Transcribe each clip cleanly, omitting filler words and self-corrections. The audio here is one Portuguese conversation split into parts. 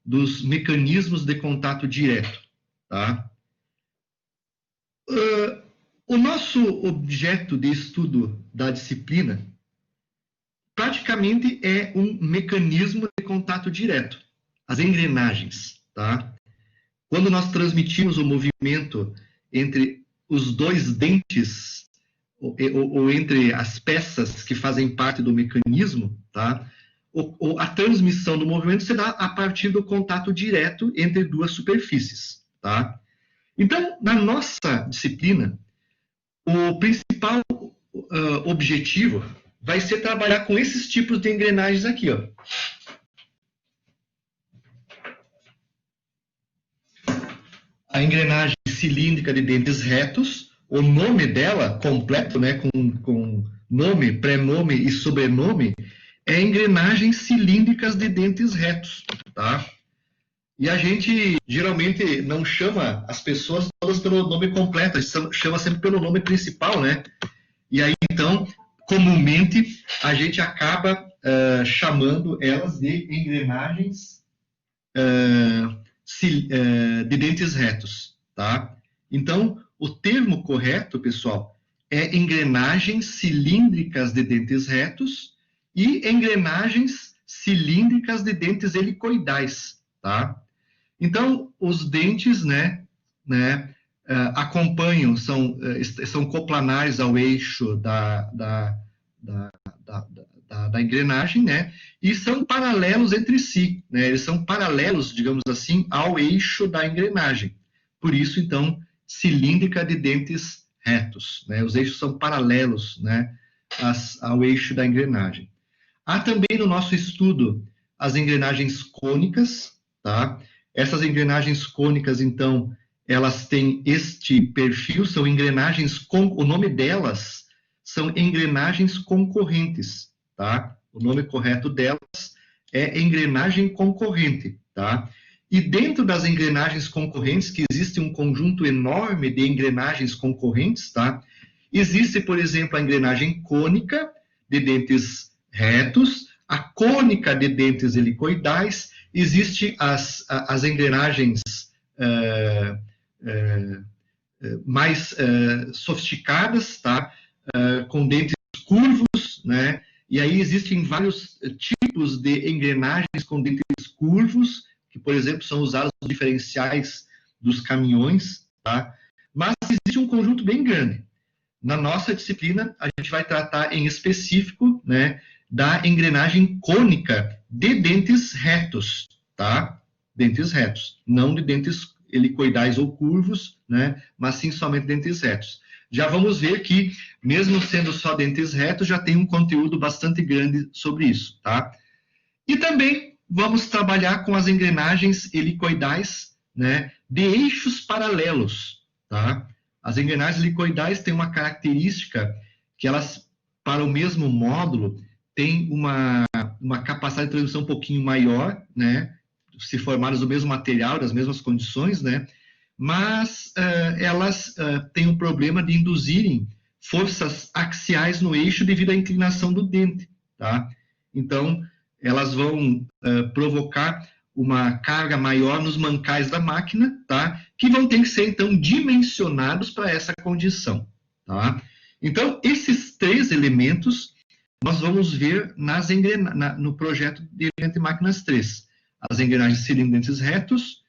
dos mecanismos de contato direto, tá? O nosso objeto de estudo da disciplina praticamente é um mecanismo de contato direto, as engrenagens, tá? Quando nós transmitimos o movimento entre os dois dentes, ou entre as peças que fazem parte do mecanismo, tá? A transmissão do movimento se dá a partir do contato direto entre duas superfícies, tá? Então, na nossa disciplina, o principal objetivo vai ser trabalhar com esses tipos de engrenagens aqui, ó. A engrenagem cilíndrica de dentes retos, o nome dela completo, né, com nome, prenome e sobrenome, é engrenagens cilíndricas de dentes retos, tá? E a gente geralmente não chama as pessoas todas pelo nome completo, a gente chama sempre pelo nome principal, né? E aí, então, comumente, a gente acaba chamando elas de engrenagens de dentes retos, tá? Então, o termo correto, pessoal, é engrenagens cilíndricas de dentes retos e engrenagens cilíndricas de dentes helicoidais, tá? Então, os dentes, acompanham, são coplanares ao eixo da engrenagem, né? E são paralelos entre si, né? Eles são paralelos, digamos assim, ao eixo da engrenagem. Por isso, então, cilíndrica de dentes retos, né? Os eixos são paralelos, né, ao eixo da engrenagem. Há também no nosso estudo as engrenagens cônicas, tá? Essas engrenagens cônicas, então, elas têm este perfil, são engrenagens, o nome delas são engrenagens concorrentes, tá? O nome correto delas é engrenagem concorrente, tá? E dentro das engrenagens concorrentes, que existe um conjunto enorme de engrenagens concorrentes, tá? Existe, por exemplo, a engrenagem cônica de dentes retos, a cônica de dentes helicoidais, existe as engrenagens mais sofisticadas, tá? Com dentes curvos, né? E aí existem vários tipos de engrenagens com dentes curvos, que, por exemplo, são usados nos diferenciais dos caminhões, tá? Mas existe um conjunto bem grande. Na nossa disciplina, a gente vai tratar em específico, né, da engrenagem cônica de dentes retos, tá? Dentes retos, não de dentes helicoidais ou curvos, né, mas sim somente dentes retos. Já vamos ver que, mesmo sendo só dentes retos, já tem um conteúdo bastante grande sobre isso, tá? E também vamos trabalhar com as engrenagens helicoidais, né, de eixos paralelos, tá? As engrenagens helicoidais têm uma característica que elas, para o mesmo módulo, têm uma capacidade de transmissão um pouquinho maior, né? Se formadas do mesmo material, das mesmas condições, né? Mas elas têm um problema de induzirem forças axiais no eixo devido à inclinação do dente, tá? Então, elas vão provocar uma carga maior nos mancais da máquina, tá? Que vão ter que ser, então, dimensionados para essa condição, tá? Então, esses três elementos nós vamos ver no projeto de máquinas 3. As engrenagens cilíndricas retos,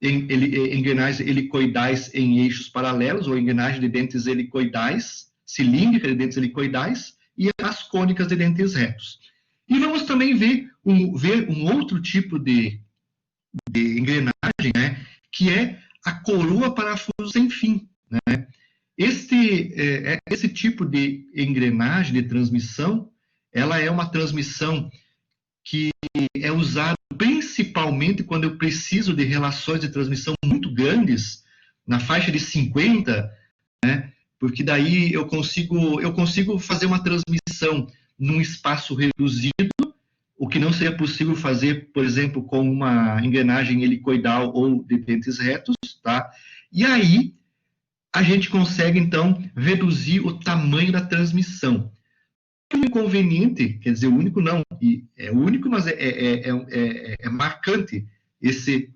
engrenagens helicoidais em eixos paralelos, ou engrenagem de dentes helicoidais, cilíndrica de dentes helicoidais, e as cônicas de dentes retos. E vamos também ver um outro tipo de engrenagem, né, que é a coroa parafuso sem fim, né? Esse tipo de engrenagem de transmissão, ela é uma transmissão que é usada principalmente quando eu preciso de relações de transmissão muito grandes, na faixa de 50, né? Porque daí eu consigo fazer uma transmissão num espaço reduzido, o que não seria possível fazer, por exemplo, com uma engrenagem helicoidal ou de dentes retos, tá? E aí a gente consegue, então, reduzir o tamanho da transmissão. O inconveniente, quer dizer, o único não, é único, mas é marcante esse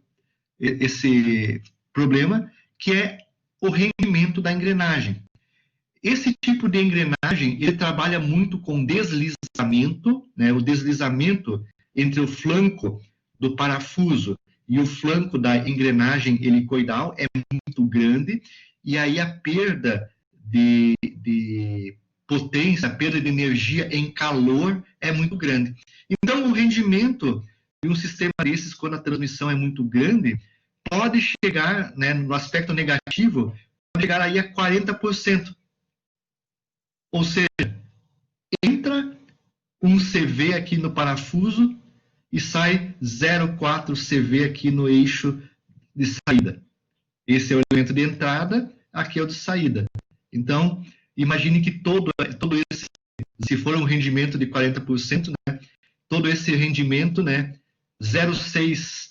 problema, que é o rendimento da engrenagem. Esse tipo de engrenagem, ele trabalha muito com deslizamento, né? O deslizamento entre o flanco do parafuso e o flanco da engrenagem helicoidal é muito grande, e aí a perda de potência, a perda de energia em calor é muito grande. Então, o rendimento de um sistema desses, quando a transmissão é muito grande, pode chegar, né, no aspecto negativo, pode chegar aí a 40%. Ou seja, entra um CV aqui no parafuso e sai 0,4 CV aqui no eixo de saída. Esse é o elemento de entrada, aqui é o de saída. Então, imagine que todo esse, se for um rendimento de 40%, né, todo esse rendimento, né, 0,6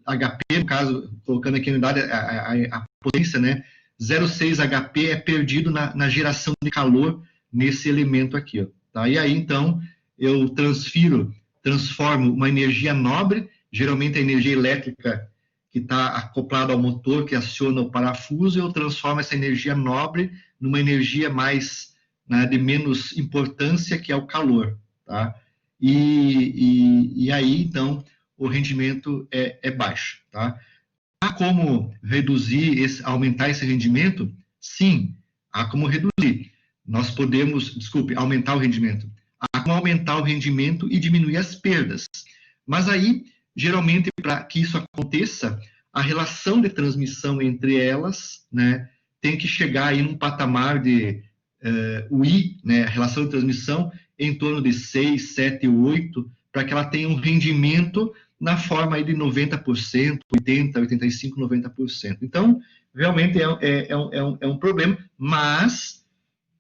HP, no caso, colocando aqui a unidade, a potência, né, 0,6 HP é perdido na geração de calor nesse elemento aqui. Ó, tá? E aí, então, eu transformo uma energia nobre, geralmente a energia elétrica que está acoplada ao motor, que aciona o parafuso, eu transformo essa energia nobre numa energia mais, né, de menos importância, que é o calor. Tá? E aí, então, o rendimento é baixo. Tá? Há como aumentar esse rendimento? Sim, há como reduzir. Nós podemos, aumentar o rendimento. Há como aumentar o rendimento e diminuir as perdas. Mas aí, geralmente, para que isso aconteça, a relação de transmissão entre elas, né, tem que chegar aí num patamar de o I, né, a relação de transmissão, em torno de 6, 7, 8, para que ela tenha um rendimento na forma aí de 90%, 80%, 85%, 90%. Então, realmente é um problema, mas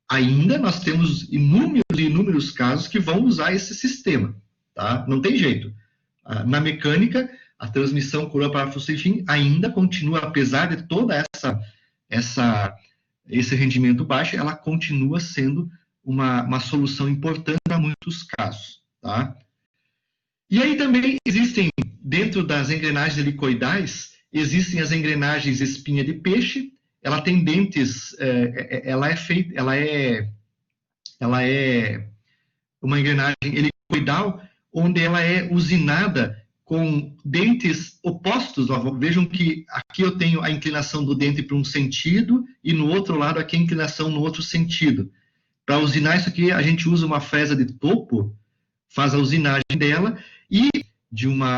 ainda nós temos inúmeros casos que vão usar esse sistema. Tá? Não tem jeito. Na mecânica, a transmissão coroa parafuso sem fim ainda continua, apesar de toda esse rendimento baixo, ela continua sendo uma solução importante para muitos casos. Tá? E aí também existem, dentro das engrenagens helicoidais, existem as engrenagens espinha de peixe. Ela tem dentes, ela é uma engrenagem helicoidal, onde ela é usinada com dentes opostos. Vejam que aqui eu tenho a inclinação do dente para um sentido e no outro lado aqui a inclinação no outro sentido. Para usinar isso aqui, a gente usa uma fresa de topo, faz a usinagem dela, e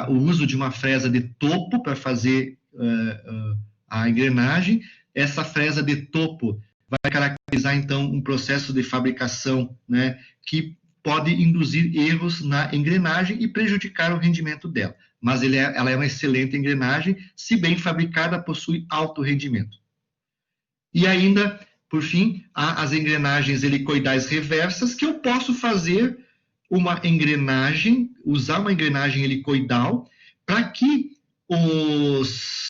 o uso de uma fresa de topo para fazer a engrenagem. Essa fresa de topo vai caracterizar, então, um processo de fabricação, né, que pode induzir erros na engrenagem e prejudicar o rendimento dela. Mas ela é uma excelente engrenagem, se bem fabricada, possui alto rendimento. E ainda, por fim, há as engrenagens helicoidais reversas, que eu posso fazer uma engrenagem, usar uma engrenagem helicoidal, para que os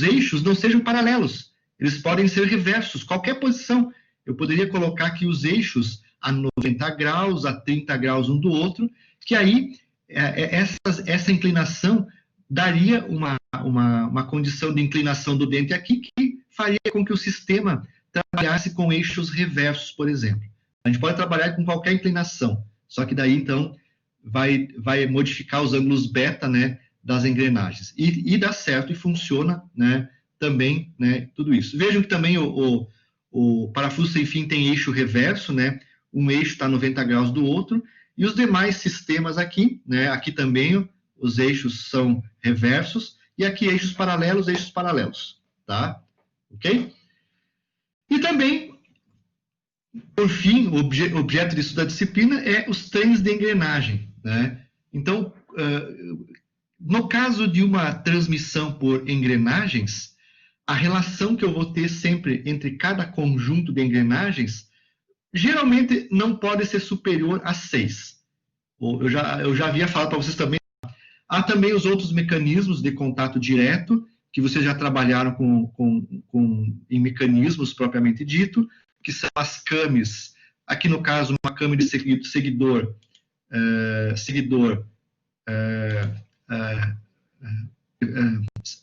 eixos não sejam paralelos. Eles podem ser reversos, qualquer posição. Eu poderia colocar aqui os eixos a 90 graus, a 30 graus um do outro, que aí essa inclinação daria uma condição de inclinação do dente aqui que faria com que o sistema trabalhasse com eixos reversos, por exemplo. A gente pode trabalhar com qualquer inclinação, só que daí, então, vai modificar os ângulos beta, né, das engrenagens. E dá certo e funciona, né, também, né, tudo isso. Vejam que também o parafuso sem fim tem eixo reverso, né, um eixo está a 90 graus do outro, e os demais sistemas aqui, né, aqui também os eixos são reversos, e aqui eixos paralelos, tá? Ok? E também, por fim, o objeto de estudo da disciplina é os trens de engrenagem, né? Então, no caso de uma transmissão por engrenagens, a relação que eu vou ter sempre entre cada conjunto de engrenagens geralmente não pode ser superior a 6. Eu já havia falado para vocês também. Há também os outros mecanismos de contato direto, que vocês já trabalharam em mecanismos propriamente dito, que são as cames. Aqui, no caso, uma came de seguidor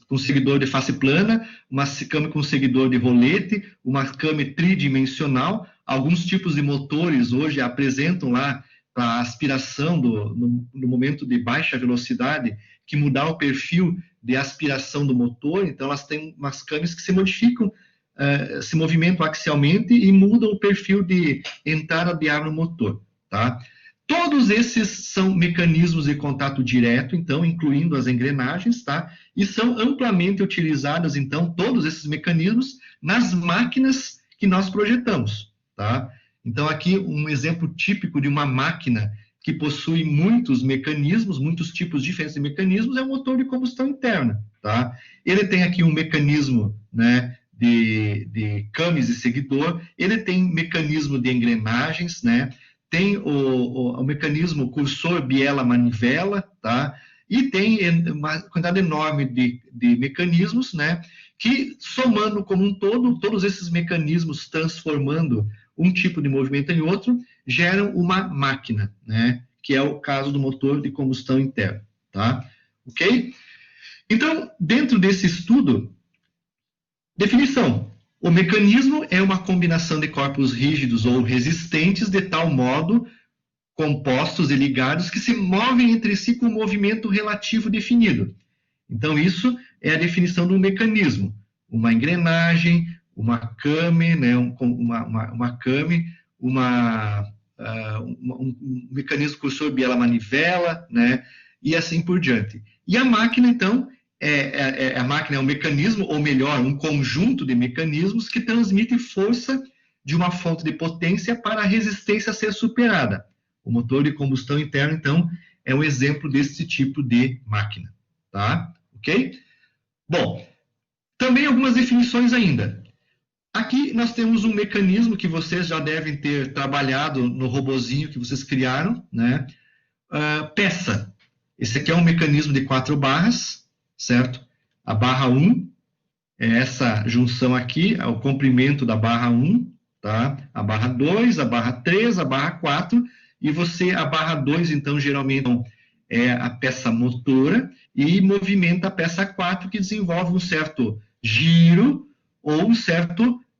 com seguidor de face plana, uma came com seguidor de rolete, uma came tridimensional. Alguns tipos de motores hoje apresentam lá para aspiração no momento de baixa velocidade, que mudar o perfil de aspiração do motor. Então, elas têm umas cames que se modificam, se movimentam axialmente e mudam o perfil de entrada de ar no motor, tá? Todos esses são mecanismos de contato direto, então, incluindo as engrenagens, tá? E são amplamente utilizados, então, todos esses mecanismos nas máquinas que nós projetamos, tá? Então, aqui, um exemplo típico de uma máquina que possui muitos mecanismos, muitos tipos diferentes de mecanismos, é o motor de combustão interna, tá? Ele tem aqui um mecanismo, né, de cames e seguidor, ele tem mecanismo de engrenagens, né? Tem o mecanismo cursor, biela, manivela, tá? E tem uma quantidade enorme de mecanismos, né? Que, somando como um todo, todos esses mecanismos transformando um tipo de movimento em outro, geram uma máquina, né? Que é o caso do motor de combustão interna, tá? Ok? Então, dentro desse estudo, definição. O mecanismo é uma combinação de corpos rígidos ou resistentes de tal modo compostos e ligados que se movem entre si com um movimento relativo definido. Então, isso é a definição do mecanismo. Uma engrenagem, uma came, né, uma came, um mecanismo cursor, biela, manivela, né, e assim por diante. E a máquina, então, a máquina é um mecanismo, ou melhor, um conjunto de mecanismos que transmite força de uma fonte de potência para a resistência a ser superada. O motor de combustão interna, então, é um exemplo desse tipo de máquina, tá? Ok? Bom, também algumas definições ainda. Aqui nós temos um mecanismo que vocês já devem ter trabalhado no robozinho que vocês criaram, né? Peça. Esse aqui é um mecanismo de 4 barras, certo? A barra 1 é essa junção aqui, é o comprimento da barra 1, tá? A barra 2, a barra 3, a barra 4, e a barra 2, então, geralmente é a peça motora, e movimenta a peça 4, que desenvolve um certo giro ou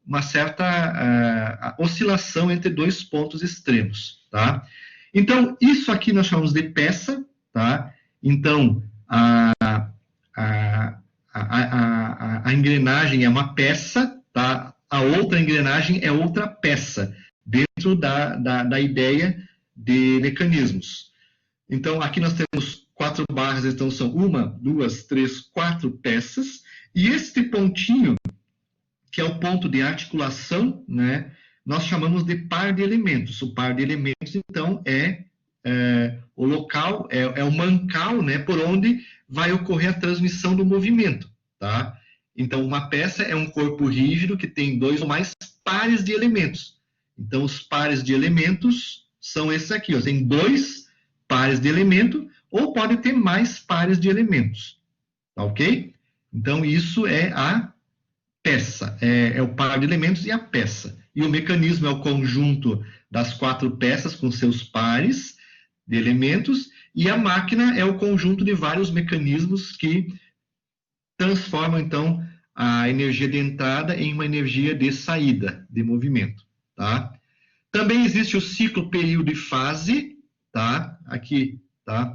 uma certa oscilação entre dois pontos extremos, tá? Então, isso aqui nós chamamos de peça, tá? Então, a engrenagem é uma peça, tá? A outra engrenagem é outra peça, dentro da ideia de mecanismos. Então, aqui nós temos 4 barras, então são 1, 2, 3, 4 peças, e este pontinho, que é o ponto de articulação, né, nós chamamos de par de elementos. O par de elementos, então, é o local, é o mancal, né, por onde vai ocorrer a transmissão do movimento, tá? Então, uma peça é um corpo rígido que tem 2 ou mais pares de elementos. Então, os pares de elementos são esses aqui, ó. Tem 2 pares de elemento, ou pode ter mais pares de elementos, tá ok? Então, isso é a peça, é o par de elementos e a peça. E o mecanismo é o conjunto das 4 peças com seus pares de elementos, e a máquina é o conjunto de vários mecanismos que transformam, então, a energia de entrada em uma energia de saída, de movimento, tá? Também existe o ciclo, período e fase, tá? Aqui, tá?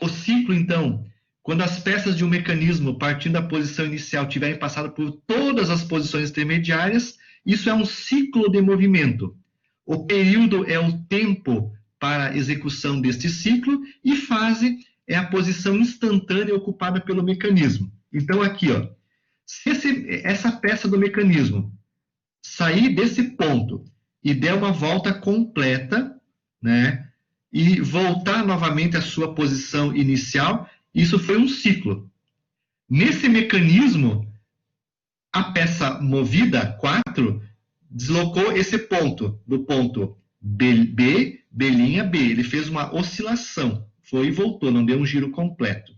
O ciclo, então, quando as peças de um mecanismo, partindo da posição inicial, tiverem passado por todas as posições intermediárias, isso é um ciclo de movimento. O período é o tempo para a execução deste ciclo, e fase é a posição instantânea ocupada pelo mecanismo. Então, aqui, ó, se essa peça do mecanismo sair desse ponto e der uma volta completa, né, e voltar novamente à sua posição inicial, isso foi um ciclo. Nesse mecanismo, a peça movida, 4, deslocou esse ponto, do ponto B', B', ele fez uma oscilação, foi e voltou, não deu um giro completo.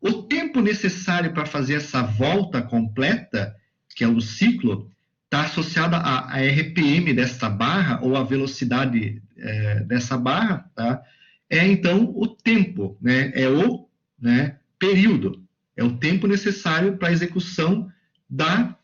O tempo necessário para fazer essa volta completa, que é o ciclo, está associado à RPM dessa barra, ou à velocidade dessa barra, tá? é, então, o tempo, né? É o, né, período, é o tempo necessário para a execução da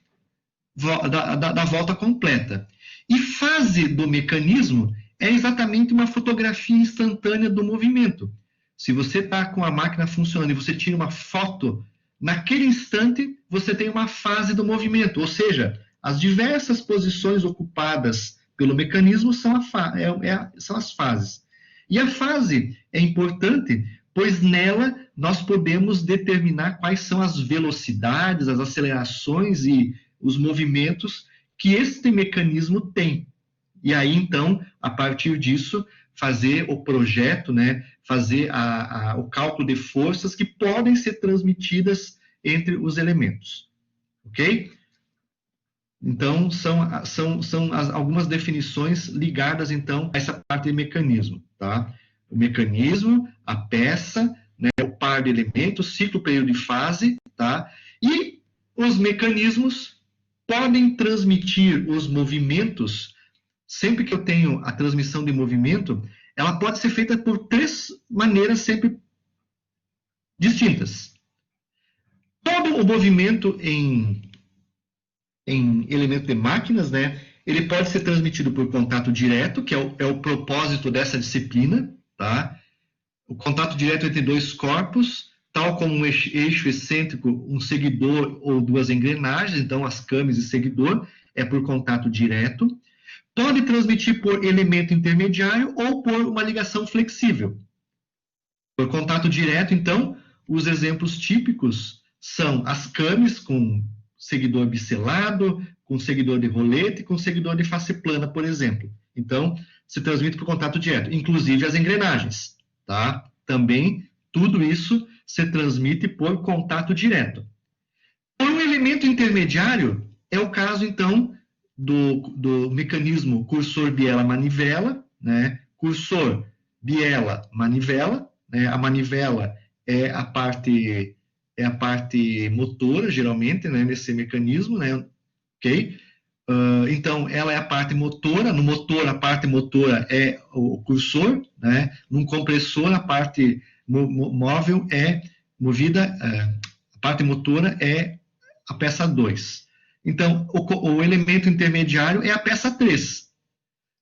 volta completa. E fase do mecanismo é exatamente uma fotografia instantânea do movimento. Se você está com a máquina funcionando e você tira uma foto, naquele instante você tem uma fase do movimento, ou seja, as diversas posições ocupadas pelo mecanismo são as fases. E a fase é importante, pois nela nós podemos determinar quais são as velocidades, as acelerações e os movimentos que este mecanismo tem. E aí, então, a partir disso, fazer o projeto, né, fazer o cálculo de forças que podem ser transmitidas entre os elementos. Ok? Então, são algumas definições ligadas, então, a essa parte de mecanismo. Tá? O mecanismo, a peça, né, o par de elementos, ciclo, período e fase, tá? E os mecanismos podem transmitir os movimentos. Sempre que eu tenho a transmissão de movimento, ela pode ser feita por 3 maneiras sempre distintas. Todo o movimento em elemento de máquinas, né, ele pode ser transmitido por contato direto, que é o propósito dessa disciplina, tá? O contato direto entre 2 corpos, tal como um eixo excêntrico, um seguidor ou 2 engrenagens, então as câmeras e seguidor, é por contato direto. Pode transmitir por elemento intermediário ou por uma ligação flexível. Por contato direto, então, os exemplos típicos são as câmeras com seguidor biselado, com seguidor de rolete e com seguidor de face plana, por exemplo. Então, se transmite por contato direto, inclusive as engrenagens. Tá? Também, tudo isso se transmite por contato direto. Por um elemento intermediário, é o caso, então, do mecanismo cursor-biela-manivela, né? Cursor, biela, manivela, né? A manivela é a parte motora, geralmente, né? Nesse mecanismo, né? Ok? Então, ela é a parte motora. No motor, a parte motora é o cursor, né? Num compressor, a parte móvel é movida, a parte motora é a peça 2. Então, o elemento intermediário é a peça 3.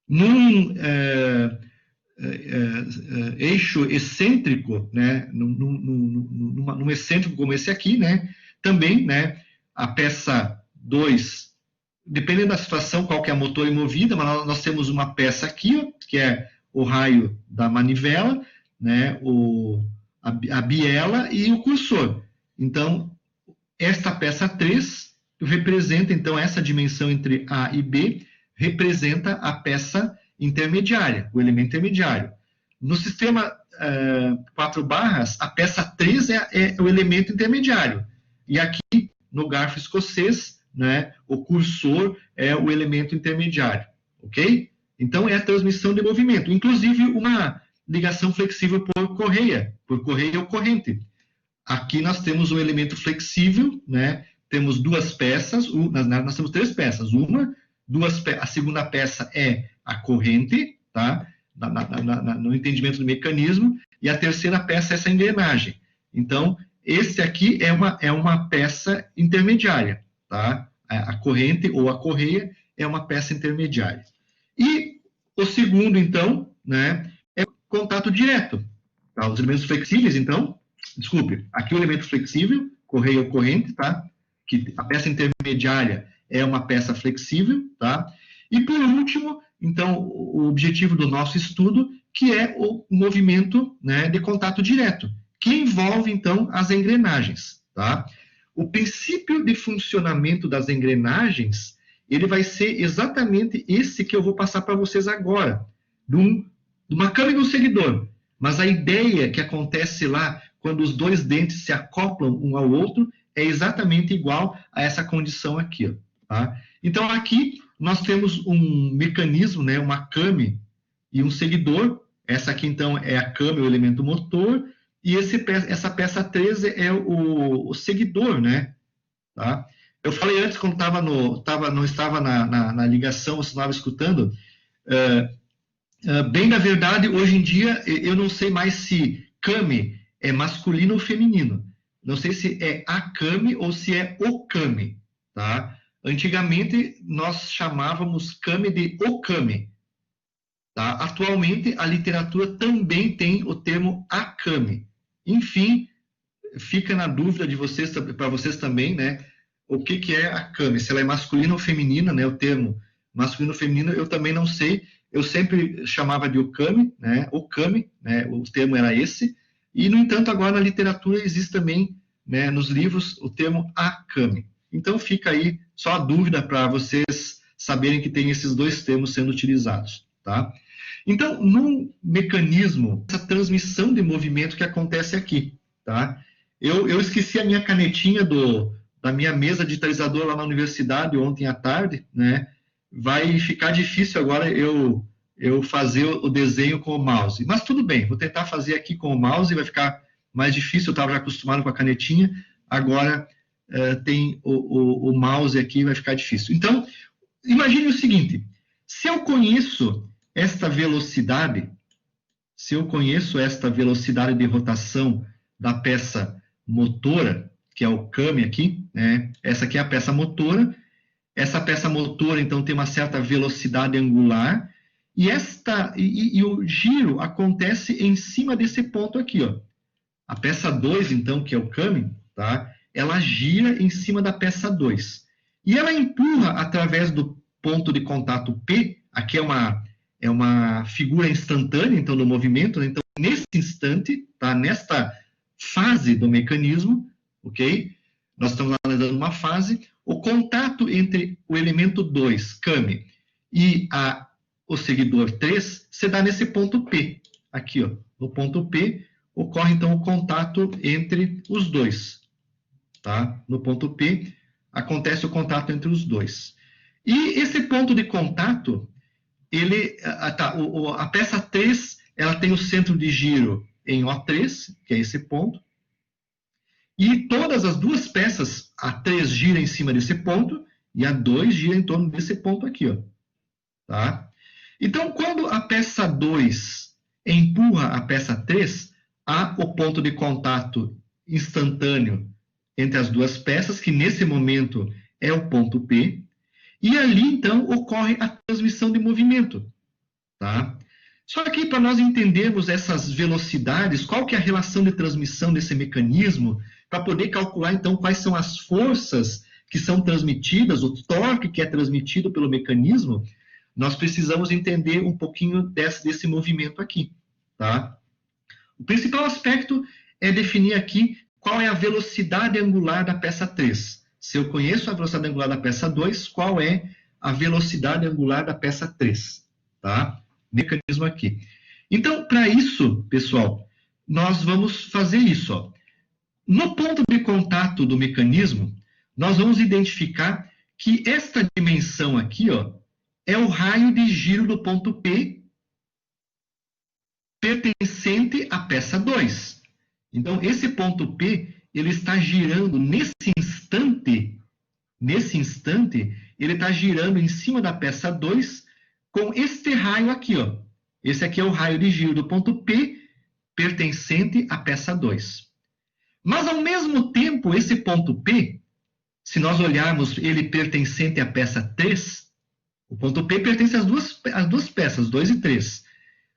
Num eixo excêntrico, né, num excêntrico como esse aqui, né, também, né, a peça 2, dependendo da situação, qual que é a motor e movida, mas nós temos uma peça aqui, ó, que é o raio da manivela, né, a biela e o cursor. Então, esta peça 3 representa, então, essa dimensão entre A e B, representa a peça intermediária, o elemento intermediário. No sistema 4 barras, a peça 3 é o elemento intermediário. E aqui, no garfo escocês, né, o cursor é o elemento intermediário. Ok? Então, é a transmissão de movimento. Inclusive, uma ligação flexível por correia ou corrente. Aqui nós temos um elemento flexível, né? Temos 2 peças, nós temos 3 peças. A segunda peça é a corrente, tá? No entendimento do mecanismo, e a terceira peça é essa engrenagem. Então, esse aqui é uma peça intermediária, tá? A corrente ou a correia é uma peça intermediária. E o segundo, então, né, é contato direto. Tá? Os elementos flexíveis, então, desculpe, aqui o elemento flexível, correia ou corrente, tá? Que a peça intermediária é uma peça flexível, tá? E por último, então, o objetivo do nosso estudo, que é o movimento, né, de contato direto, que envolve, então, as engrenagens, tá? O princípio de funcionamento das engrenagens, ele vai ser exatamente esse que eu vou passar para vocês agora, de uma câmera e um seguidor. Mas a ideia que acontece lá, quando os 2 dentes se acoplam um ao outro, é exatamente igual a essa condição aqui. Ó, tá? Então, aqui nós temos um mecanismo, né, uma câmera e um seguidor. Essa aqui, então, é a câmera, o elemento motor, e essa peça 13 é o seguidor, né? Tá? Eu falei antes, quando não estava na ligação, você estava escutando, Bem da verdade, hoje em dia, eu não sei mais se kami é masculino ou feminino. Não sei se é a kami ou se é o kami, tá? Antigamente, nós chamávamos kami de okami, tá? Atualmente, a literatura também tem o termo akami. Enfim, fica na dúvida de vocês, para vocês também, né? O que é a kami? Se ela é masculina ou feminina, né? O termo masculino ou feminino, eu também não sei. Eu sempre chamava de okami, né? Okami, né? O termo era esse. E, no entanto, agora na literatura existe também, né, nos livros, o termo akami. Então, fica aí só a dúvida para vocês saberem que tem esses dois termos sendo utilizados, tá? Então, no mecanismo, essa transmissão de movimento que acontece aqui, tá? Eu esqueci a minha canetinha da minha mesa digitalizadora lá na universidade ontem à tarde, né? Vai ficar difícil agora eu fazer o desenho com o mouse. Mas tudo bem, vou tentar fazer aqui com o mouse, vai ficar mais difícil, eu estava já acostumado com a canetinha, agora tem o mouse aqui, vai ficar difícil. Então, imagine o seguinte, se eu conheço esta velocidade, de rotação da peça motora, que é o kami aqui, né? Essa aqui é a peça motora. Essa peça motora, então, tem uma certa velocidade angular, e o giro acontece em cima desse ponto aqui, ó. A peça 2, então, que é o kami, tá? Ela gira em cima da peça 2. E ela empurra através do ponto de contato P, aqui é uma figura instantânea, então, do movimento, né? Então, nesse instante, tá? Nesta fase do mecanismo, ok? Nós estamos analisando uma fase, o contato entre o elemento 2, kami, e o seguidor 3, se dá nesse ponto P, aqui, ó, no ponto P, ocorre, então, o contato entre os dois, tá? No ponto P, acontece o contato entre os dois. E esse ponto de contato, a peça 3, ela tem o centro de giro em O3, que é esse ponto, e todas as duas peças, a 3 gira em cima desse ponto, e a 2 gira em torno desse ponto aqui, ó. Tá? Então, quando a peça 2 empurra a peça 3, há o ponto de contato instantâneo entre as duas peças, que nesse momento é o ponto P, e ali, então, ocorre a transmissão de movimento. Tá? Só que, para nós entendermos essas velocidades, qual que é a relação de transmissão desse mecanismo, para poder calcular, então, quais são as forças que são transmitidas, o torque que é transmitido pelo mecanismo, nós precisamos entender um pouquinho desse movimento aqui, tá? O principal aspecto é definir aqui qual é a velocidade angular da peça 3. Se eu conheço a velocidade angular da peça 2, qual é a velocidade angular da peça 3, tá? Mecanismo aqui. Então, para isso, pessoal, nós vamos fazer isso, ó. No ponto de contato do mecanismo, nós vamos identificar que esta dimensão aqui, ó, é o raio de giro do ponto P pertencente à peça 2. Então, esse ponto P, ele está girando nesse instante, ele está girando em cima da peça 2 com este raio aqui, ó. Esse aqui é o raio de giro do ponto P pertencente à peça 2. Mas, ao mesmo tempo, esse ponto P, se nós olharmos ele pertencente à peça 3, o ponto P pertence às duas peças, 2 e 3.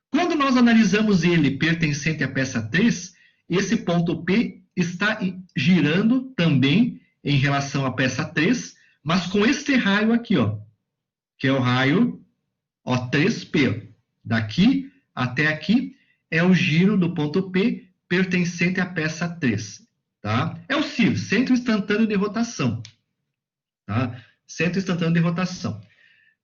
Quando nós analisamos ele pertencente à peça 3, esse ponto P está girando também em relação à peça 3, mas com este raio aqui, ó, que é o raio O3P. Daqui até aqui é o giro do ponto P pertencente à peça 3. Tá? É o CIR, centro instantâneo de rotação. Tá? Centro instantâneo de rotação.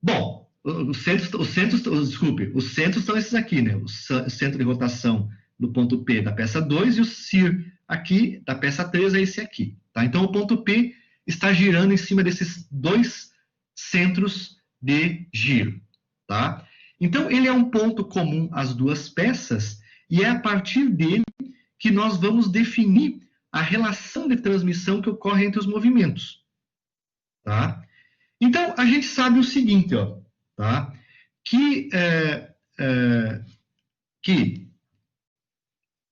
Bom, os centros são esses aqui, né? O centro de rotação do ponto P da peça 2 e o CIR aqui da peça 3 é esse aqui. Tá? Então, o ponto P está girando em cima desses dois centros de giro. Tá? Então, ele é um ponto comum às duas peças e é a partir dele que nós vamos definir a relação de transmissão que ocorre entre os movimentos. Tá? Então, a gente sabe o seguinte, ó, tá? Que que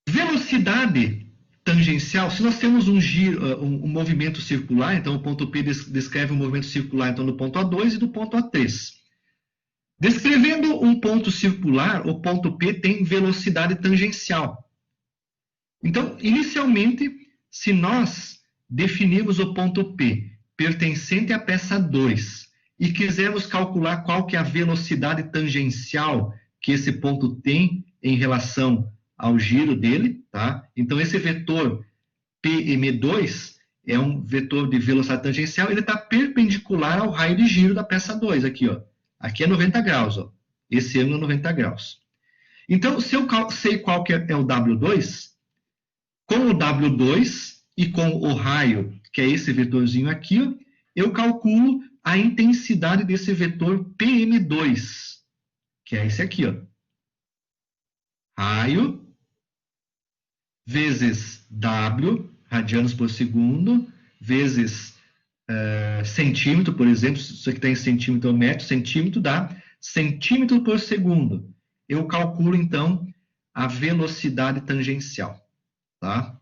velocidade tangencial, se nós temos um giro, um movimento circular, então o ponto P descreve um movimento circular então, do ponto A2 e do ponto A3. Descrevendo um ponto circular, o ponto P tem velocidade tangencial. Então, inicialmente, se nós definirmos o ponto P pertencente à peça 2 e quisermos calcular qual que é a velocidade tangencial que esse ponto tem em relação ao giro dele, tá? Então, esse vetor PM2 é um vetor de velocidade tangencial, ele está perpendicular ao raio de giro da peça 2, aqui, ó. Aqui é 90 graus, ó. Esse ângulo é 90 graus. Então, se eu sei qual que é o W2, com o W2 e com o raio, que é esse vetorzinho aqui, ó, eu calculo a intensidade desse vetor PM2, que é esse aqui, ó. Raio vezes W, radianos por segundo, vezes centímetro, por exemplo, isso aqui está em centímetro ou metro, centímetro dá centímetro por segundo. Eu calculo, então, a velocidade tangencial. Tá?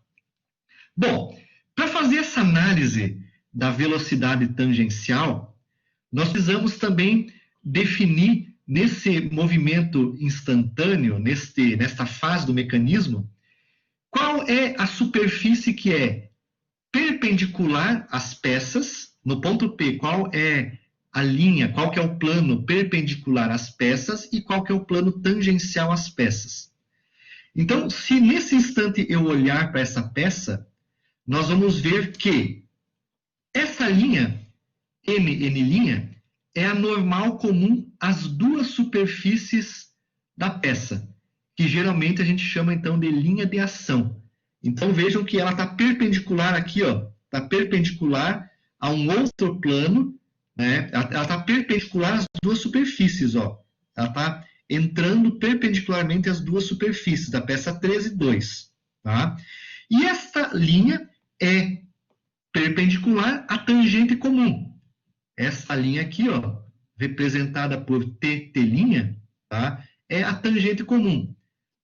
Bom, para fazer essa análise da velocidade tangencial, nós precisamos também definir nesse movimento instantâneo, nesta fase do mecanismo, qual é a superfície que é perpendicular às peças, no ponto P, qual é a linha, qual que é o plano perpendicular às peças e qual que é o plano tangencial às peças. Então, se nesse instante eu olhar para essa peça, nós vamos ver que essa linha, N', é a normal comum às duas superfícies da peça, que geralmente a gente chama então de linha de ação. Então vejam que ela está perpendicular aqui, ó, está perpendicular a um outro plano, né? Ela está perpendicular às duas superfícies, ó. Ela está entrando perpendicularmente às duas superfícies da peça 3 e 2, tá? E esta linha é perpendicular à tangente comum. Essa linha aqui, ó, representada por TT', tá? É a tangente comum.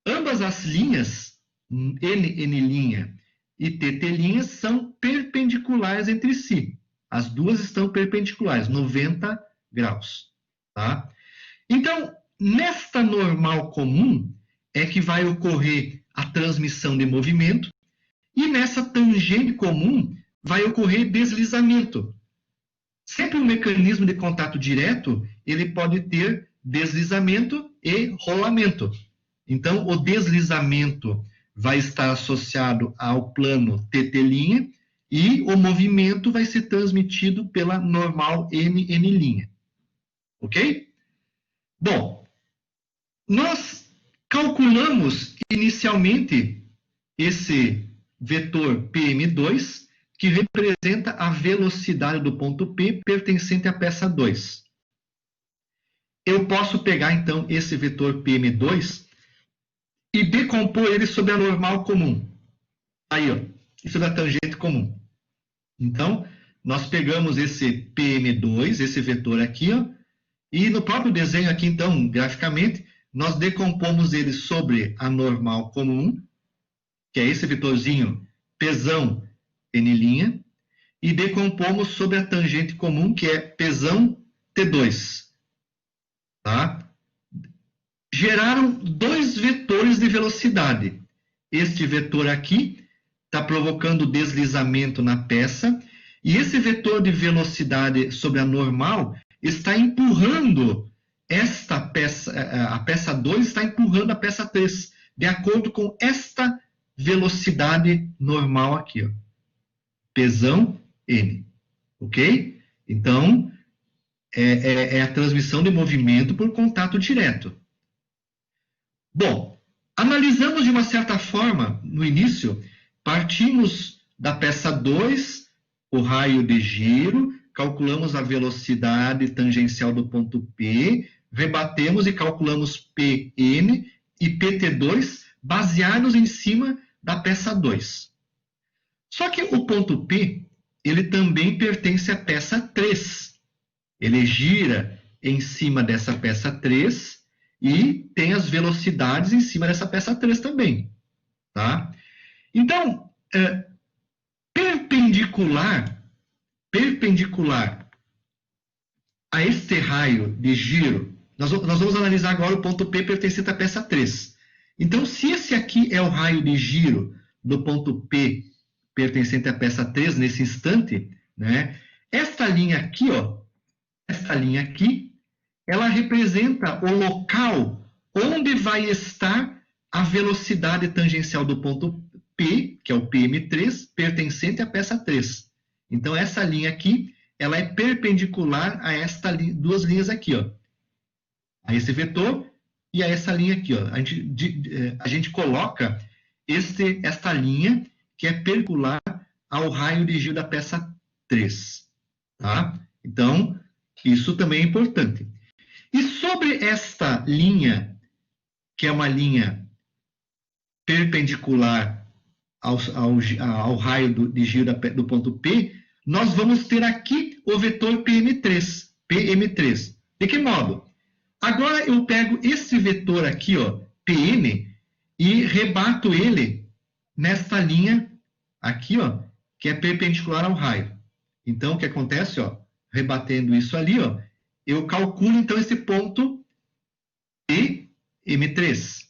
Ambas as linhas, NN' e TT' são perpendiculares entre si. As duas estão perpendiculares, 90 graus. Tá? Então, nesta normal comum é que vai ocorrer a transmissão de movimento e nessa tangente comum vai ocorrer deslizamento. Sempre um mecanismo de contato direto, ele pode ter deslizamento e rolamento. Então, o deslizamento vai estar associado ao plano TT' e o movimento vai ser transmitido pela normal NN'. Ok? Bom, nós calculamos inicialmente esse vetor PM2, que representa a velocidade do ponto P pertencente à peça 2. Eu posso pegar, então, esse vetor PM2 e decompor ele sobre a normal comum. Aí, ó, isso é a tangente comum. Então, nós pegamos esse PM2, esse vetor aqui, ó, e no próprio desenho aqui, então, graficamente, nós decompomos ele sobre a normal comum, que é esse vetorzinho Pzão N', e decompomos sobre a tangente comum, que é Pzão T2. Tá? Geraram dois vetores de velocidade. Este vetor aqui está provocando deslizamento na peça, e esse vetor de velocidade sobre a normal está empurrando esta peça, a peça 2 está empurrando a peça 3, de acordo com esta velocidade normal aqui, ó. Pzão N. Ok? Então, é a transmissão de movimento por contato direto. Bom, analisamos de uma certa forma, no início, partimos da peça 2, o raio de giro, calculamos a velocidade tangencial do ponto P, rebatemos e calculamos Pn e Pt2, baseados em cima da peça 2. Só que o ponto P, ele também pertence à peça 3. Ele gira em cima dessa peça 3 E tem as velocidades em cima dessa peça 3 também, tá? Então, perpendicular a este raio de giro, nós vamos analisar agora o ponto P pertencente à peça 3. Então, se esse aqui é o raio de giro do ponto P pertencente à peça 3 nesse instante, né? Esta linha aqui, ó, ela representa o local onde vai estar a velocidade tangencial do ponto P, que é o PM3, pertencente à peça 3. Então, essa linha aqui, ela é perpendicular a duas linhas aqui, ó, a esse vetor e a essa linha aqui, ó. A gente coloca esta linha que é perpendicular ao raio de giro da peça 3, tá? Então, isso também é importante. E sobre esta linha, que é uma linha perpendicular ao raio de giro do ponto P, nós vamos ter aqui o vetor PM3. De que modo? Agora eu pego esse vetor aqui, ó, PM, e rebato ele nesta linha aqui, ó, que é perpendicular ao raio. Então, o que acontece, ó, rebatendo isso ali, ó, eu calculo, então, esse ponto PM3.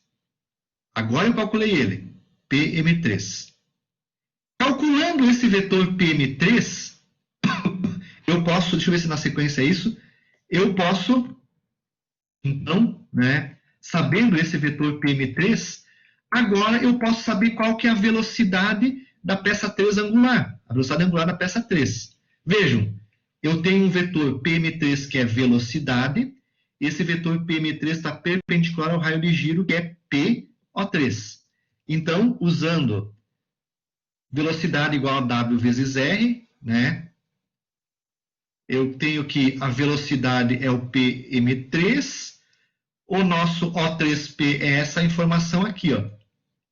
Agora eu calculei ele, PM3. Calculando esse vetor PM3, eu posso, deixa eu ver se na sequência é isso, eu posso, então, né, sabendo esse vetor PM3, agora eu posso saber qual que é a velocidade da peça 3 angular, a velocidade angular da peça 3. Vejam, eu tenho um vetor PM3 que é velocidade, esse vetor PM3 está perpendicular ao raio de giro, que é PO3. Então, usando velocidade igual a W vezes R, né? Eu tenho que a velocidade é o PM3, o nosso O3P é essa informação aqui, ó.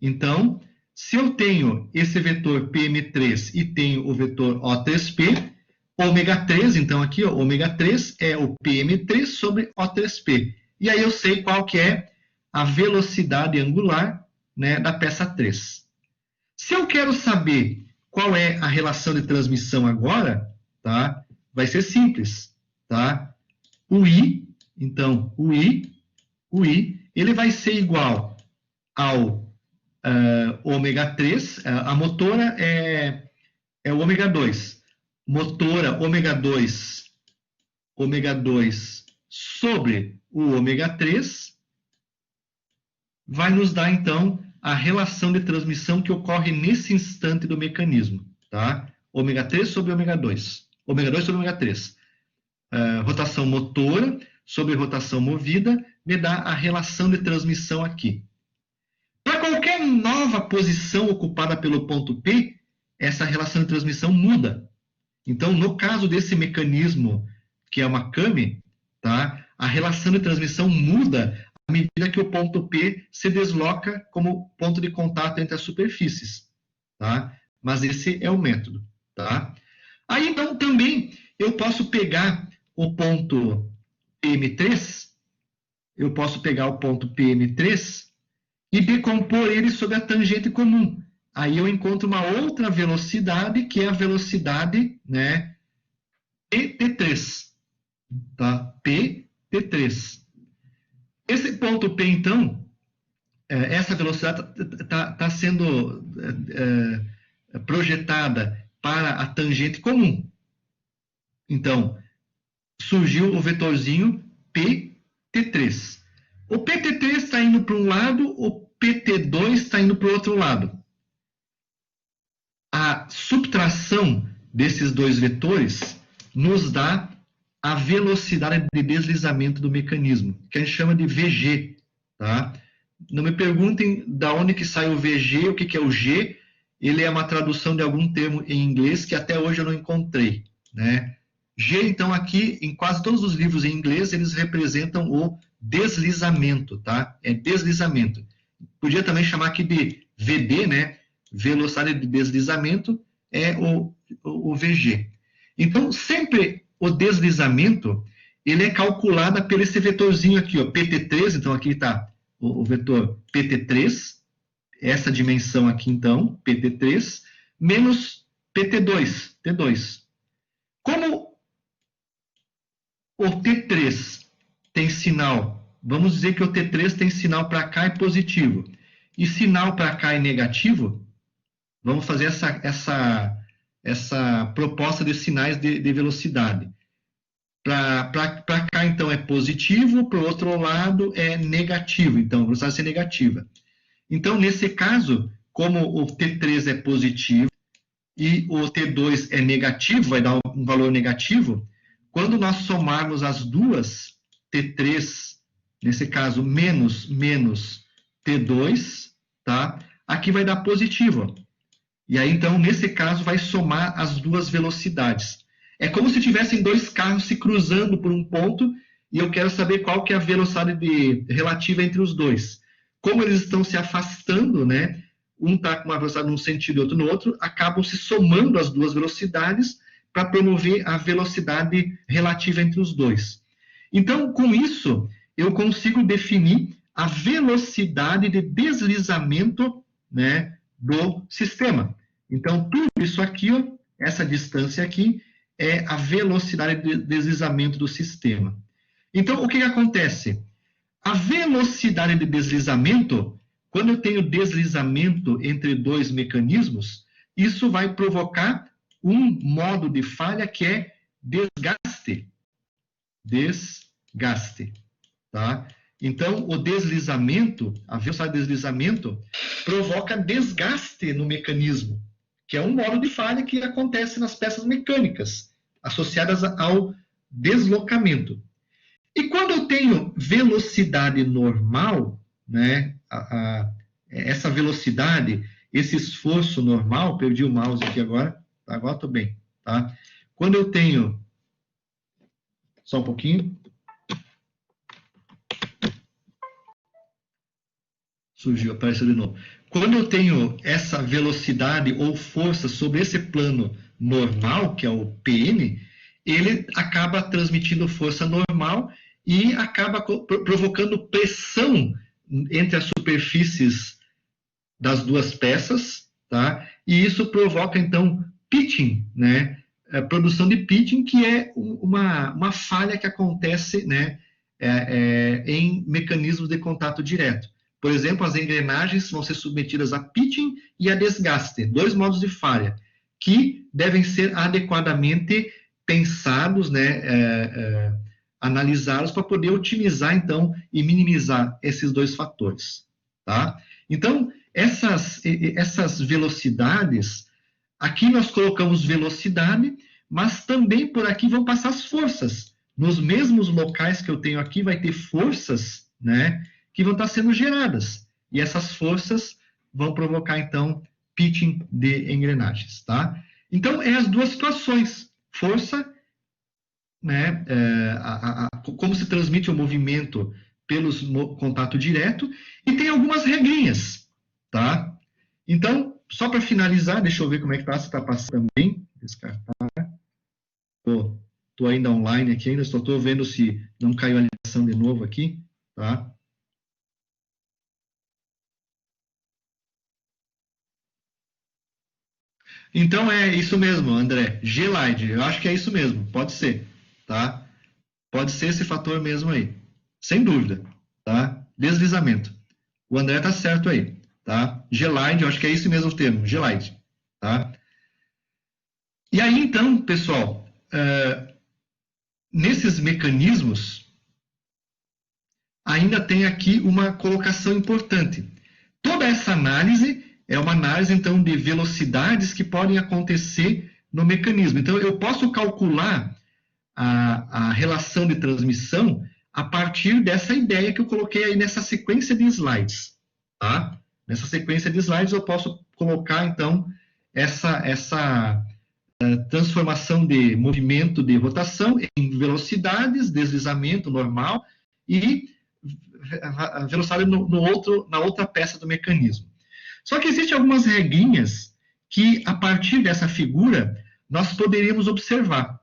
Então, se eu tenho esse vetor PM3 e tenho o vetor O3P, ômega 3, então aqui, ó, ômega 3 é o PM3 sobre O3P. E aí eu sei qual que é a velocidade angular, né, da peça 3. Se eu quero saber qual é a relação de transmissão agora, tá? Vai ser simples, tá? O I, então, o I, ele vai ser igual ao ômega 3, a motora é o ômega 2. Motora ômega 2 sobre o ômega 3 vai nos dar, então, a relação de transmissão que ocorre nesse instante do mecanismo, tá? Ômega 3 sobre ômega 2. Ômega 2 sobre ômega 3. Rotação motora sobre rotação movida me dá a relação de transmissão aqui. Para qualquer nova posição ocupada pelo ponto P, essa relação de transmissão muda. Então, no caso desse mecanismo, que é uma CAME, tá? A relação de transmissão muda à medida que o ponto P se desloca como ponto de contato entre as superfícies, tá? Mas esse é o método, tá? Aí, então, também eu posso pegar o ponto PM3, e decompor ele sobre a tangente comum. Aí eu encontro uma outra velocidade, que é a velocidade, né, PT3. Tá? PT3. Esse ponto P, então, essa velocidade está sendo projetada para a tangente comum. Então, surgiu o vetorzinho PT3. O PT3 está indo para um lado, o PT2 está indo para o outro lado. A subtração desses dois vetores nos dá a velocidade de deslizamento do mecanismo, que a gente chama de VG. Tá? Não me perguntem de onde que sai o VG, o que é o G. Ele é uma tradução de algum termo em inglês que até hoje eu não encontrei. Né? G, então, aqui, em quase todos os livros em inglês, eles representam o deslizamento, tá? É deslizamento. Podia também chamar aqui de VD, né? Velocidade de deslizamento é o VG. Então, sempre o deslizamento, ele é calculado pelo esse vetorzinho aqui, ó, PT3, então aqui está o vetor PT3, essa dimensão aqui, então, PT3, menos PT2, T2. Como o T3 tem sinal, vamos dizer que o T3 tem sinal para cá é positivo, e sinal para cá é negativo, vamos fazer essa proposta de sinais de velocidade. Para cá, então, é positivo, para o outro lado é negativo, então a velocidade vai ser negativa. Então, nesse caso, como o T3 é positivo e o T2 é negativo, vai dar um valor negativo, quando nós somarmos as duas, T3, nesse caso, menos T2, tá? Aqui vai dar positivo. E aí, então, nesse caso, vai somar as duas velocidades. É como se tivessem dois carros se cruzando por um ponto e eu quero saber qual que é a velocidade relativa entre os dois. Como eles estão se afastando, né? Um está com uma velocidade num sentido e outro no outro, acabam se somando as duas velocidades para promover a velocidade relativa entre os dois. Então, com isso, eu consigo definir a velocidade de deslizamento, né, do sistema. Então, tudo isso aqui, ó, essa distância aqui, é a velocidade de deslizamento do sistema. Então, o que acontece? A velocidade de deslizamento, quando eu tenho deslizamento entre dois mecanismos, isso vai provocar um modo de falha que é desgaste. Desgaste. Tá? Então, o deslizamento, a velocidade de deslizamento, provoca desgaste no mecanismo, que é um modo de falha que acontece nas peças mecânicas, associadas ao deslocamento. E quando eu tenho velocidade normal, né, essa velocidade, esse esforço normal, perdi o mouse aqui agora, tá? Agora estou bem. Tá? Quando eu tenho... Só um pouquinho. Surgiu, apareceu de novo. Quando eu tenho essa velocidade ou força sobre esse plano normal, que é o PN, ele acaba transmitindo força normal e acaba provocando pressão entre as superfícies das duas peças, tá? E isso provoca, então, pitching, né? A produção de pitching, que é uma falha que acontece, né, em mecanismos de contato direto. Por exemplo, as engrenagens vão ser submetidas a pitching e a desgaste, dois modos de falha, que devem ser adequadamente pensados, né, analisados para poder otimizar, então, e minimizar esses dois fatores. Tá? Então, essas velocidades, aqui nós colocamos velocidade, mas também por aqui vão passar as forças. Nos mesmos locais que eu tenho aqui, vai ter forças, né, que vão estar sendo geradas. E essas forças vão provocar, então, pitching de engrenagens. Tá? Então, é as duas situações. Força, né, como se transmite o movimento pelos contato direto, e tem algumas regrinhas. Tá? Então, só para finalizar, deixa eu ver como é que está, se está passando também. Descartar. Estou ainda online aqui, ainda estou vendo se não caiu a ligação de novo aqui. Tá? Então é isso mesmo, André. G-Lide, eu acho que é isso mesmo, pode ser, tá? Pode ser esse fator mesmo aí, sem dúvida, tá? Deslizamento. O André tá certo aí, tá? G-Lide, eu acho que é isso mesmo o termo, G-Lide, tá? E aí então, pessoal, nesses mecanismos, ainda tem aqui uma colocação importante. Toda essa análise é uma análise, então, de velocidades que podem acontecer no mecanismo. Então, eu posso calcular a relação de transmissão a partir dessa ideia que eu coloquei aí nessa sequência de slides. Tá? Nessa sequência de slides, eu posso colocar, então, essa transformação de movimento de rotação em velocidades, deslizamento normal e a velocidade na outra peça do mecanismo. Só que existem algumas regrinhas que, a partir dessa figura, nós poderíamos observar.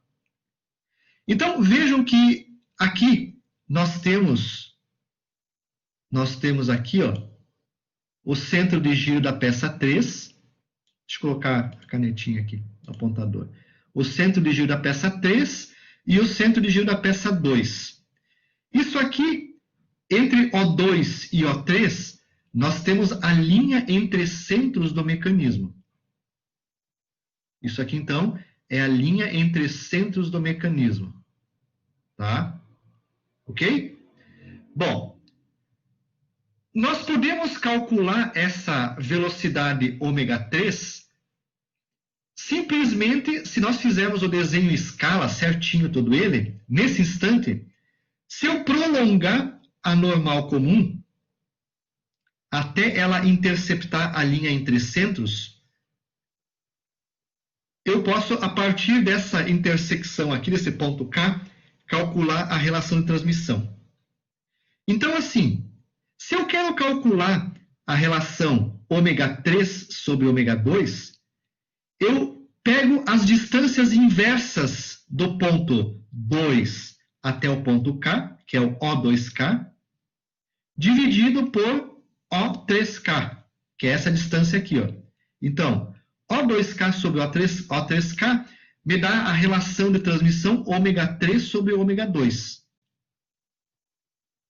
Então, vejam que aqui nós temos aqui, ó, o centro de giro da peça 3. Deixa eu colocar a canetinha aqui, o apontador. O centro de giro da peça 3 e o centro de giro da peça 2. Isso aqui, entre O2 e O3, nós temos a linha entre centros do mecanismo. Isso aqui, então, é a linha entre centros do mecanismo. Tá? Ok? Bom, nós podemos calcular essa velocidade ômega 3 simplesmente se nós fizermos o desenho em escala certinho todo ele, nesse instante, se eu prolongar a normal comum até ela interceptar a linha entre centros, eu posso, a partir dessa intersecção aqui, desse ponto K, calcular a relação de transmissão. Então, assim, se eu quero calcular a relação ômega 3 sobre ômega 2, eu pego as distâncias inversas do ponto 2 até o ponto K, que é o O2K, dividido por O3K, que é essa distância aqui, ó. Então, O2K sobre O3K me dá a relação de transmissão ômega 3 sobre ômega 2.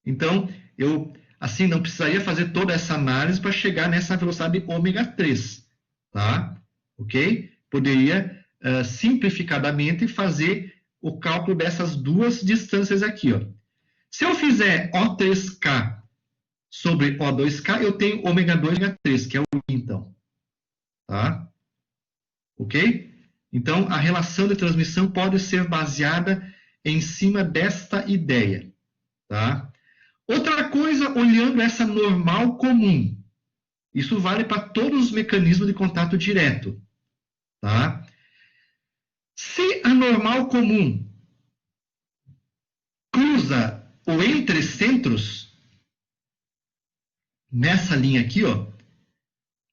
Então, eu assim não precisaria fazer toda essa análise para chegar nessa velocidade ômega 3, tá? Ok? Poderia simplificadamente fazer o cálculo dessas duas distâncias aqui, ó. Se eu fizer O3K sobre O2K, eu tenho ômega 2 e ômega 3, que é o I, então. Tá? Ok? Então, a relação de transmissão pode ser baseada em cima desta ideia. Tá? Outra coisa, olhando essa normal comum. Isso vale para todos os mecanismos de contato direto. Tá? Se a normal comum cruza o entre centros, nessa linha aqui, ó,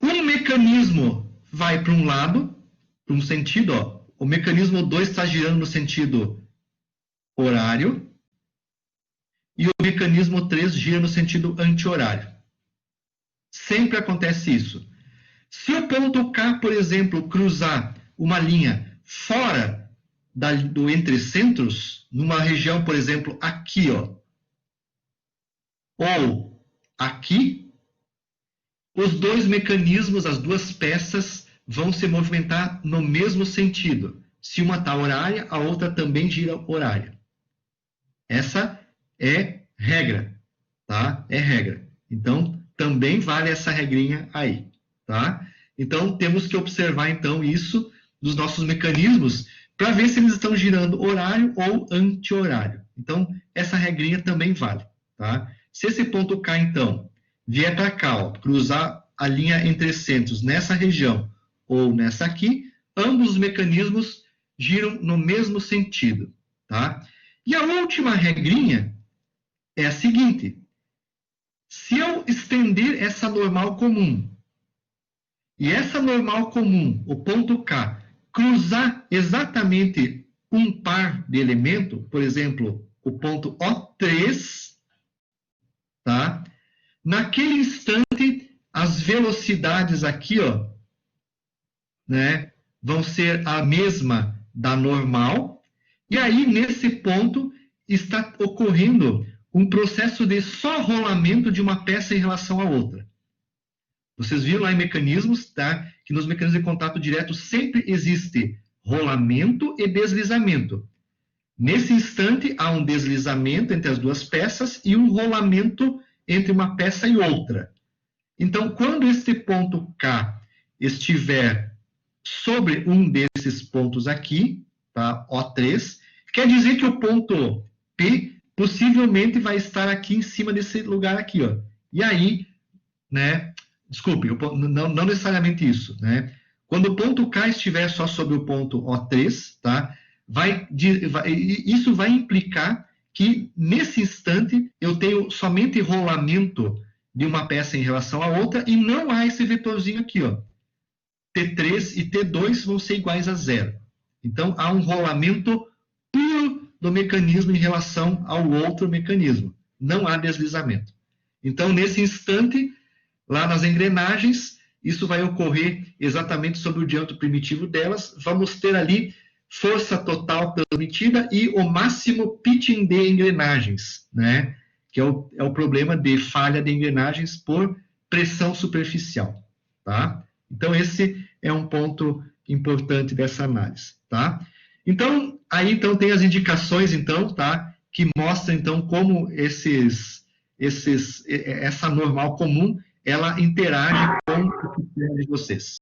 um mecanismo vai para um lado, para um sentido, ó, o mecanismo 2 está girando no sentido horário e o mecanismo 3 gira no sentido anti-horário. Sempre acontece isso. Se o ponto K, por exemplo, cruzar uma linha fora do entre centros, numa região, por exemplo, aqui, ó, ou aqui, os dois mecanismos, as duas peças, vão se movimentar no mesmo sentido. Se uma está horária, a outra também gira horária. Essa é regra, tá? É regra. Então, também vale essa regrinha aí, tá? Então, temos que observar, então, isso dos nossos mecanismos para ver se eles estão girando horário ou anti-horário. Então, essa regrinha também vale, tá? Se esse ponto K, então, vier para cá, ó, cruzar a linha entre centros nessa região ou nessa aqui, ambos os mecanismos giram no mesmo sentido, tá? E a última regrinha é a seguinte: se eu estender essa normal comum, e essa normal comum, o ponto K, cruzar exatamente um par de elemento, por exemplo, o ponto O3, tá? Naquele instante, as velocidades aqui, ó, né, vão ser a mesma da normal, e aí, nesse ponto, está ocorrendo um processo de só rolamento de uma peça em relação à outra. Vocês viram lá em mecanismos, tá? Que nos mecanismos de contato direto sempre existe rolamento e deslizamento. Nesse instante, há um deslizamento entre as duas peças e um rolamento entre uma peça e outra. Então, quando este ponto K estiver sobre um desses pontos aqui, tá? O3, quer dizer que o ponto P possivelmente vai estar aqui em cima desse lugar aqui, ó. E aí, né? Desculpe, não necessariamente isso, né? Quando o ponto K estiver só sobre o ponto O3, tá? Isso vai implicar que, nesse instante, eu tenho somente rolamento de uma peça em relação à outra e não há esse vetorzinho aqui, ó. T3 e T2 vão ser iguais a 0. Então, há um rolamento puro do mecanismo em relação ao outro mecanismo. Não há deslizamento. Então, nesse instante, lá nas engrenagens, isso vai ocorrer exatamente sobre o diâmetro primitivo delas. Vamos ter ali força total transmitida e o máximo pitching de engrenagens, né? Que é o problema de falha de engrenagens por pressão superficial, tá? Então, esse é um ponto importante dessa análise, tá? Então, aí então, tem as indicações, então, tá? Que mostram, então, como essa normal comum, ela interage com o sistema de vocês.